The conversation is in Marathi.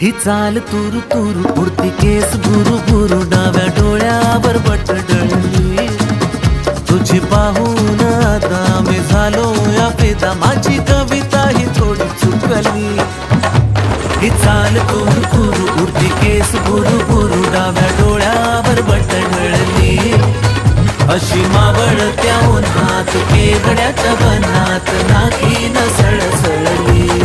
ही चाल तुरु तुरु उडती केस भुरु भुरु डाव्या डोळ्यावर बटडळली तुझी पाहून आता मी झालो या फिदा माझी कविता ही थोडी चुकली ही चाल तुरु तुरु उडती केस भुरु भुरु डाव्या डोळ्यावर बटडळली अशी मावळत्या उन्हात केवड्याच्या बनात नाकी न सळसळली